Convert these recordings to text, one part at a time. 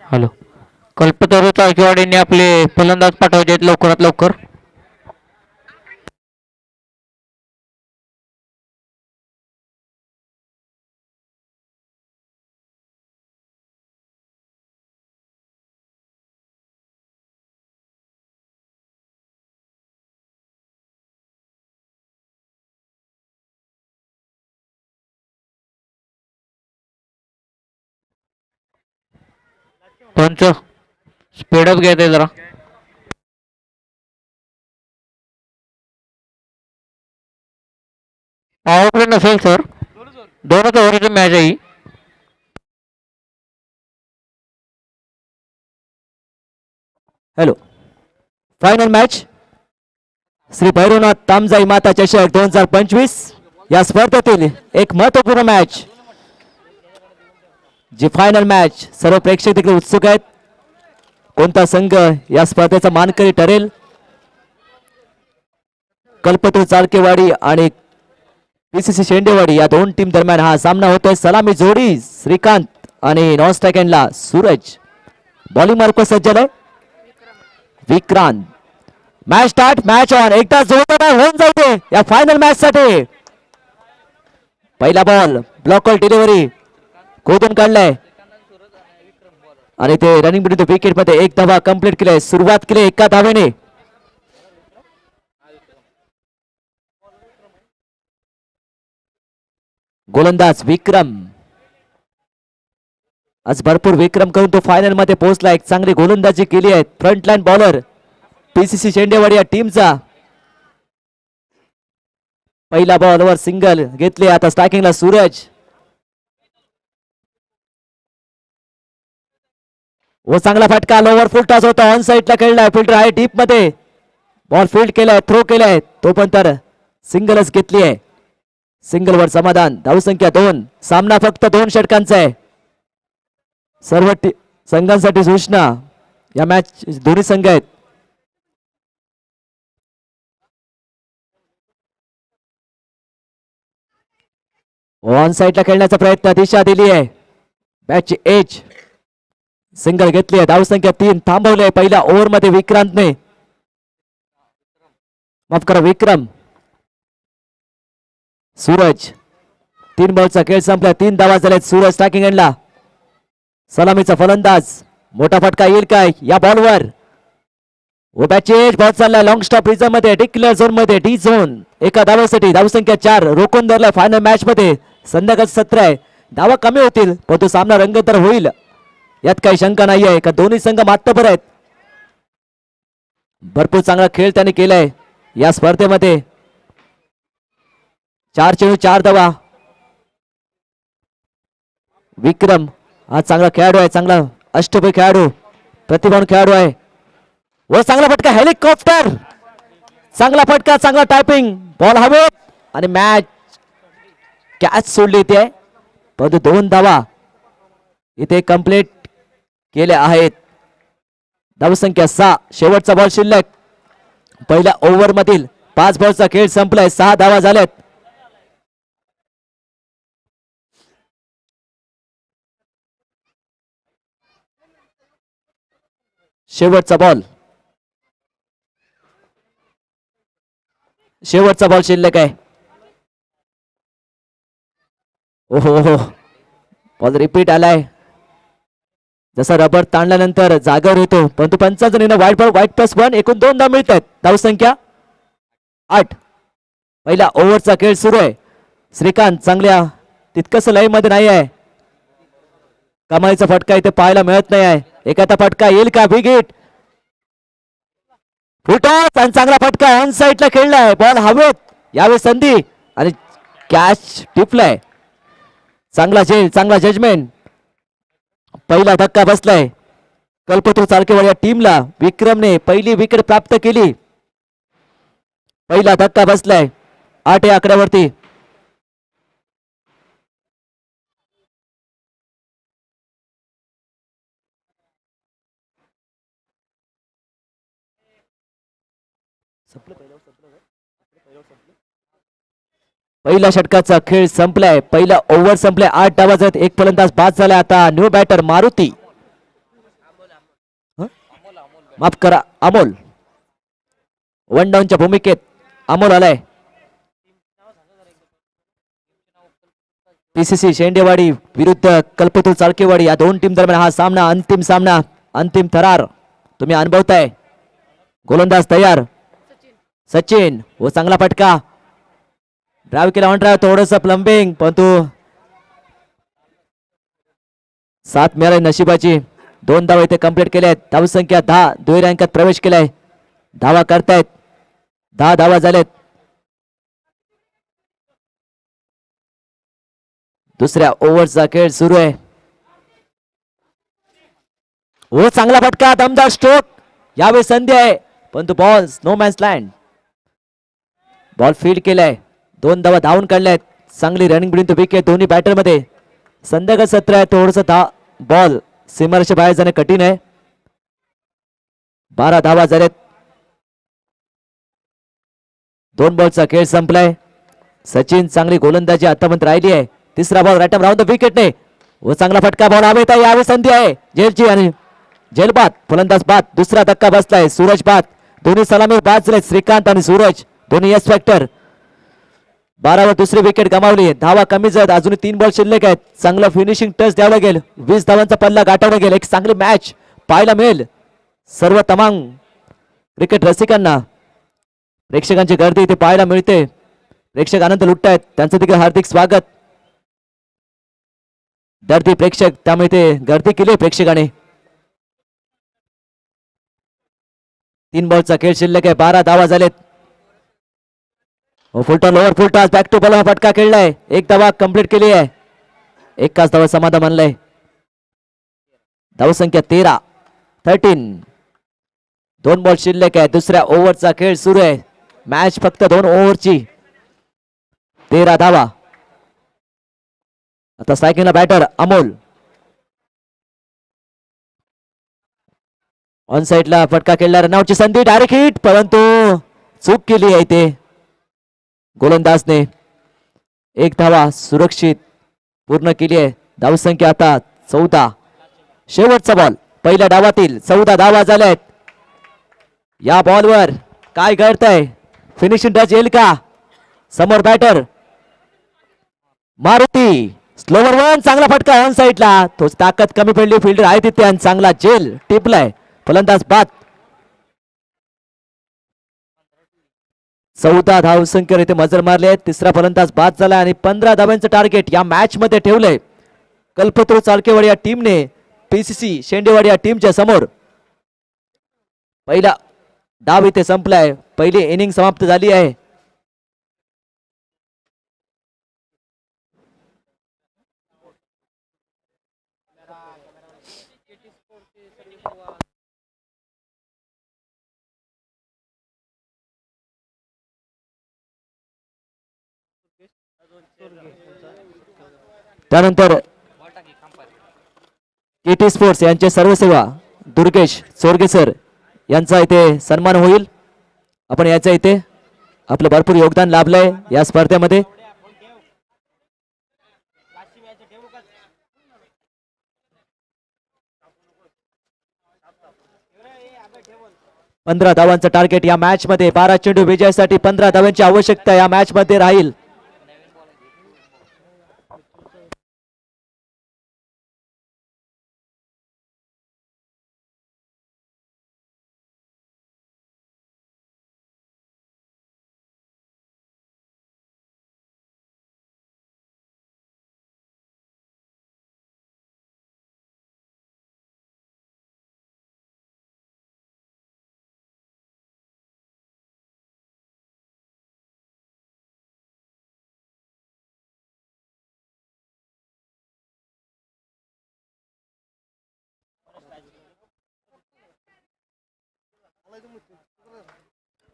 Hello. Kalpataru चाळकेवाडीने आपले फलंदाज पाठवायचे आहेत लवकरात लवकर. पंच स्पीडअप घ्यायचं आहे जरा. पॉवर प्ले नसेल सर. दोनच ओव्हरची मॅच आहे ही. Hello. Final match Shri Bhairavnath Tamjai माता चषक 2025 या स्पर्धेतील एक महत्वपूर्ण मॅच. जी फायनल मॅच सर्व प्रेक्षक देखील उत्सुक आहेत. कोणता संघ या स्पर्धेचा मानकरी ठरेल. कल्पतरू चाळकेवाडी आणि पीसीसी शेंडेवाडी या दोन टीम दरम्यान हा सामना होतोय. सलामी जोडी श्रीकांत आणि नॉन स्ट्राइक एंडला सूरज. बॉलिंग मार्क सज्ज आहे Vikrant. Match start. Match on. एकदा जोरदार होऊन जाते या फायनल मॅच साठी. पहिला बॉल ब्लॉकवर डिलिव्हरी खोदून काढलाय आणि ते रनिंग बिटवीन विकेट मध्ये एक धावा कंप्लीट केलाय. सुरुवात केली एका धावेने. गोलंदाज विक्रम. आज भरपूर विक्रम करून तो फायनल मध्ये पोहोचला. एक चांगली गोलंदाजी केली आहे. फ्रंटलाईन बॉलर पीसीसी शेंडेवाडी या टीमचा. पहिला बॉलवर सिंगल घेतले. आता स्ट्रायकिंगला सूरज. व चांगला फटका लोवर फुल टॉस होता. ऑन साइडला खेळलाय. फिल्डर आहे डीप मध्ये. बॉल फील्ड केलाय. थ्रो केलाय. तो पण तर सिंगलच घेतली आहे. सिंगल वर समाधान. धावसंख्या 2. सामना फक्त 2 षटकांचा आहे. सर्व संघांसाठी सूचना. या मॅच दोन्ही संघ आहेत. ऑन साइडला खेळण्याचा प्रयत्न. दिशा दिली आहे. बॅटची एज. सिंगल घेतली आहे. धावसंख्या 3. थांबवले पहिल्या ओव्हर मध्ये विक्रांतने. माफ करा विक्रम. सूरज. 3 बॉलचा खेळ संपला. 3 धावा झाल्यात. सूरज स्ट्रायकिंग एंडला. सलामीचा फलंदाज. मोठा फटका येईल काय या बॉलवर. बॉल चाललाय लॉंग स्टॉप रिझर्व मध्ये. डिक्लेअर झोन मध्ये. D zone. एका धावासाठी. धावसंख्या 4. रोखून धरलाय फायनल मॅच मध्ये. संध्याकाळचं सत्र आहे. धावा कमी होतील पण तो सामना रंगतदार होईल यात काही शंका नाही आहे. का दोन्ही संघ मातबर आहेत. भरपूर चांगला खेळ त्यांनी केलाय या स्पर्धेमध्ये. 4 चेंडू 4 धावा. विक्रम हा चांगला खेळाडू आहे. चांगला अष्टपैलू खेळाडू. प्रतिभावान खेळाडू आहे. व चांगला फटका. हेलिकॉप्टर. चांगला फटका. चांगला टायपिंग. बॉल हवेत आणि मॅच कॅच सोडली इथे. परंतु 2 धावा इथे कंप्लीट केल्या आहेत. धावसंख्या 6. शेवटचा बॉल शिल्लक. पहिल्या ओव्हर मधील 5 बॉलचा खेळ संपलाय. 6 धावा झाल्यात. शेवटचा बॉल. शेवटचा बॉल शिल्लक आहे. ओहो बॉल रिपीट आलाय. जसा रबर ताणल्यानंतर जागर होतो परंतु पंचाचा निर्णय वाईट बॉल. वाईट +1. एकूण 2 धाव मिळतात. धावसंख्या 8. पहिला ओव्हरचा खेळ सुरू आहे. श्रीकांत चांगल्या तितकंच लय मध्ये नाही आहे. कमालीचा फटका इथे पाहायला मिळत नाही आहे. एखादा फटका येईल का. Big hit. फुटॉस आणि चांगला फटका. ऑन साइडला खेळलाय. बॉल हवेत. यावेळी संधी आणि कॅच टिपलाय. चांगला झेल. चांगला जजमेंट. पहिला धक्का बसलाय कल्पतरू चाळकेवाडी या टीमला. विक्रमने पहिली विकेट प्राप्त केली. पहिला धक्का बसलाय 8 या आकड्यावरती. पहिल्या षटकाचा खेळ संपलाय. पहिला ओव्हर संपलाय. 8 धावा झाल्यात. एक फलंदाज बाद झालाय. आता न्यू बॅटर मारुती. माफ करा अमोल, वन डाऊनच्या भूमिकेत अमोल आलाय. पीसीसी शेंडेवाडी विरुद्ध कल्पतरू चाळकेवाडी या दोन टीम दरम्यान हा सामना, अंतिम सामना, अंतिम थरार तुम्ही अनुभवताय. गोलंदाज तयार. सचिन व चांगला फटका, ड्राईव्ह केला, ऑन ड्राईव्ह, थोडस प्लंबिंग, परंतु सात मिळाली नशिबाची. 2 धावा इथे कंप्लीट केल्या आहेत. धावसंख्या 10 दुहेरी अंकात प्रवेश केलाय. धावा करतायत, 10 धावा झाल्यात. दुसऱ्या ओव्हरचा खेळ सुरू आहे. ओ चांगला फटका, दमदार स्ट्रोक, यावेळी संधी आहे परंतु ball no man's land. Ball field केलाय, 2 धावा धावून काढल्यात. चांगली रनिंग बिटवीन द विकेट दोन्ही बॅटर मध्ये. संध्याकाळ सत्र आहे, थोडस बॉल सीमारेषे बाहेर जाणे कठीण आहे. 12 धावा झाल्यात. 2 बॉलचा खेळ संपलाय. सचिन चांगली गोलंदाजी आतापर्यंत राहिली आहे. तिसरा बॉल राईट राऊंड द विकेटने व चांगला फटका, बॉल हवेत आहे, यावेळी संधी आहे झेलची आणि झेल बाद, फलंदाज बाद. दुसरा धक्का बसलाय, सूरज बाद. दोन्ही सलामी बाद झाले, श्रीकांत आणि सूरज दोन्ही यस फॅक्टर. 12 वर दुसरी विकेट गमावली. धावा कमी झाल्यात, अजून 3 बॉल शिल्लक आहेत. चांगला फिनिशिंग टच द्यावा लागेल. 20 धावांचा पल्ला गाठवला गेला. एक चांगली मॅच पाहायला मिळेल सर्व तमाम क्रिकेट रसिकांना. प्रेक्षकांची गर्दी इथे पाहायला मिळते. प्रेक्षक आनंद लुटतायत, त्यांचं देखील हार्दिक स्वागत. दर्दी प्रेक्षक, त्यामुळे ते गर्दी केली प्रेक्षकाने. 3 बॉलचा खेळ शिल्लक आहे. 12 धावा झालेत. Full toss over, full toss back to ball फटका खेळलाय. 1 धावा कंप्लीट केली आहे. एकाच धावा समाधान मानलंय. धावसंख्या 13. 2 बॉल शिल्लक आहे. दुसऱ्या ओव्हरचा खेळ सुरू आहे. मॅच फक्त 2 ओव्हरची. 13 धावा. आता स्ट्रायकिंगला बॅटर अमोल. ऑन साइडला फटका खेळला, रनआउटची संधी, डायरेक्ट हिट, परंतु चूक केली आहे इथे गोलंदाजने. 1 धावा सुरक्षित पूर्ण केली आहे. धावसंख्या आता 14. शेवटचा बॉल पहिल्या डावातील. 14 धावा झाल्यात. या बॉलवर काय घडतंय, फिनिशिंग टच येईल का? समोर बॅटर मारुती, स्लोवर वन, चांगला फटका ऑन साइडला, तोच ताकद कमी पडली, फिल्डर आहे तिथे आणि चांगला जेल टिपलाय, फलंदाज बाद. 14 धावसंख्येवर इथे मजल मारले आहेत. तिसरा फलंदाज बाद झाला आणि 15 धावांचं टार्गेट या मॅच मध्ये ठेवलंय कल्पतरू चाळकेवाडी या टीमने पीसीसी शेंडेवाडी या टीमच्या समोर. पहिला डाव इथे संपलाय. पहिली इनिंग समाप्त झाली आहे. त्यानंतर केटी स्पोर्ट्स यांचे सर्वसेवा दुर्गेश चोरगे सर यांचा इथे सन्मान होईल. आपण याचा इथे आपलं भरपूर योगदान लाभलंय या स्पर्धेमध्ये. पंधरा धावांचं टार्गेट या मॅच मध्ये. 12 चेंडू विजयासाठी 15 धावांची आवश्यकता या मॅच मध्ये राहील.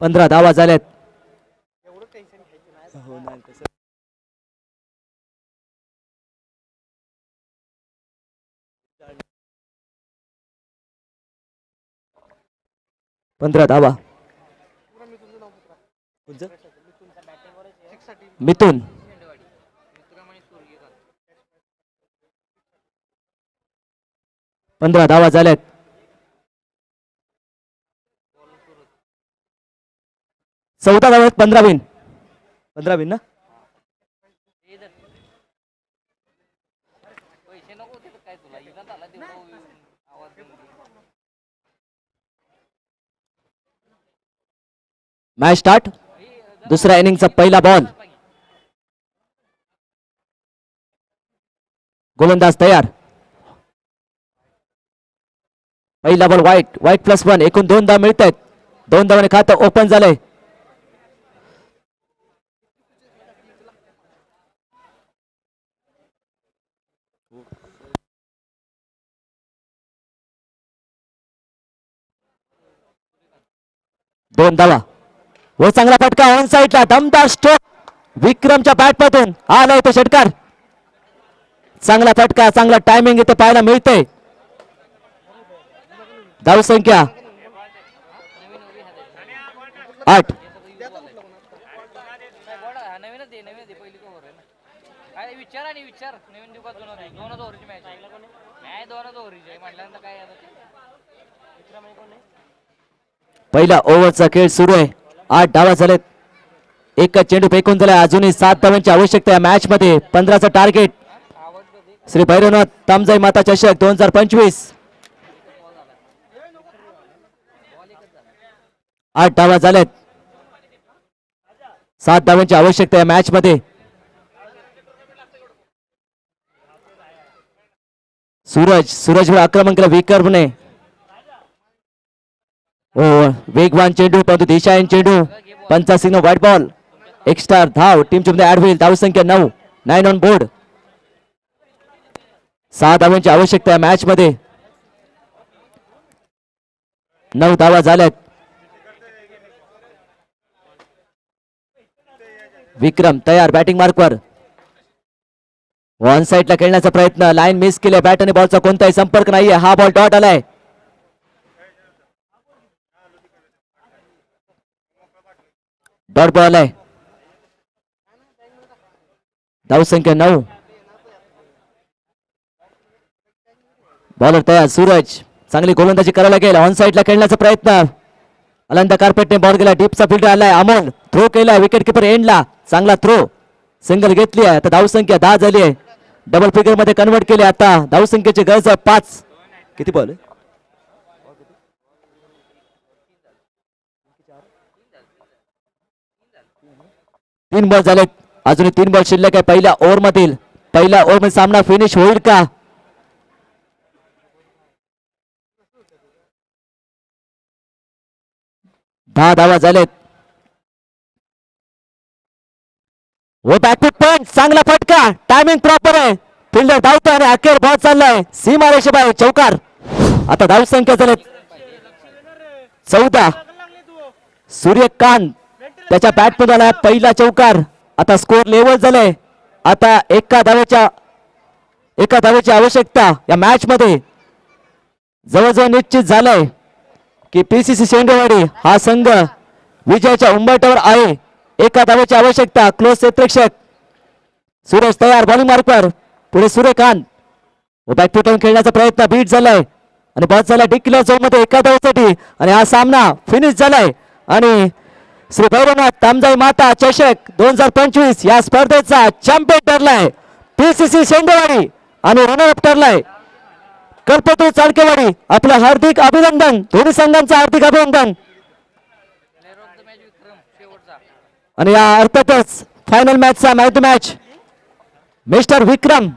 पंधरा धावा झाल्यात. पंधरा धावा. मिथुन, पंधरा धावा झाल्यात. 14 धावा 15 विन. 15 विन ना. Match start. दुसऱ्या इनिंगचा पहिला बॉल. गोलंदाज तयार. पहिला बॉल वाईट. वाईट +1. एकूण 2 धावा मिळत आहेत. 2 धावाने खातं ओपन झालंय. दोन धावा व चांगला फटका ऑन साईडला. दमदार स्ट्रोक विक्रमच्या बॅट मधून आलाय तो षटकार. चांगला फटका, चांगला टायमिंग इथे पाहायला मिळते. धावसंख्या 8. पहिला ओव्हरचा खेळ सुरू आहे. 8 धावा झालेत. एकच चेंडू फेकून झालाय. अजूनही 7 धावांची आवश्यकता आहे मॅच मध्ये. 15चं टार्गेट. श्री भैरवनाथ तामजाई माता चषक 2025. 8 धावा झाल्यात. 7 धावांची आवश्यकता आहे मॅच मध्ये. सूरज आक्रमण केलं विक्रमने. वेगवान चेंडू परंतु दिशाहीन चेंडू. पंचासिंग व्हाईट बॉल. एक्स्ट्रा धाव टीमच्या मध्ये ऍड होईल. धावसंख्या 9 ऑन बोर्ड. 6 धावांची आवश्यकता आहे मॅच मध्ये. 9 धावा झाल्यात. विक्रम तयार बॅटिंग मार्कवर. वन साइडला खेळण्याचा प्रयत्न. लाईन मिस केली. बॅट आणि बॉलचा कोणताही संपर्क नाहीये. हा बॉल डॉट आलाय. डॉट बॉल आहे. धावसंख्या 9. बॉलर तयार. सूरज चांगली गोलंदाजी करायला गेला. ऑन साइडला खेळण्याचा प्रयत्न. अलंदा कार्पेटने बॉल गेला. डीपचा फील्डर आलाय. अमोल थ्रो केलाय. विकेट किपर एंडला. चांगला थ्रो. सिंगल घेतली आहे. आता धावसंख्या 10 झाली आहे. डबल फिगर मध्ये कन्वर्ट केले. आता धावसंख्येची गरज आहे 5. किती बॉल? 3 बॉल झालेत. अजूनही 3 बॉल शिल्लक आहे पहिल्या ओव्हर मधील. पहिल्या ओव्हर मध्ये सामना फिनिश होईल का? दहा धावा झालेत. व बॅकफूट पॉइंट. चांगला फटका. टायमिंग प्रॉपर आहे. फिल्डर धावतो आणि अखेर बॉल चाललाय सीमा रेषेबाहेर. चौकार. आता धावसंख्या झालेत 14. सूर्यकांत त्याच्या बॅट मध्ये आला पहिला चौकार. आता स्कोर लेवल झालाय. आता एका धावेची आवश्यकता या मॅच मध्ये. जवळजवळ निश्चित झालंय की पीसीसी शेंडेवाडी हा संघ विजयाच्या उंबरठ्यावर आहे. एका धावेची आवश्यकता. क्लोज क्षेत्ररक्षक सूरज तयार बॉलिंग मार्कवर. पुढे सूर्यकांत व बॅकफुटून खेळण्याचा प्रयत्न. बीट झालाय आणि बॉल झाला डिक्लेअर झोन मध्ये एका धावेसाठी. आणि हा सामना फिनिश झालाय. आणि श्री भैरवनाथ तामजाई माता चषक 2025 या स्पर्धेचा चॅम्पियन ठरलाय पीसीसी शेंडेवाडी. आणि रनर ठरलाय कल्पतरू चाळकेवाडी. आपलं हार्दिक अभिनंदन. दोन्ही संघांचं हार्दिक अभिनंदन. आणि या अर्थातच फायनल मॅचचा मॅच मिस्टर विक्रम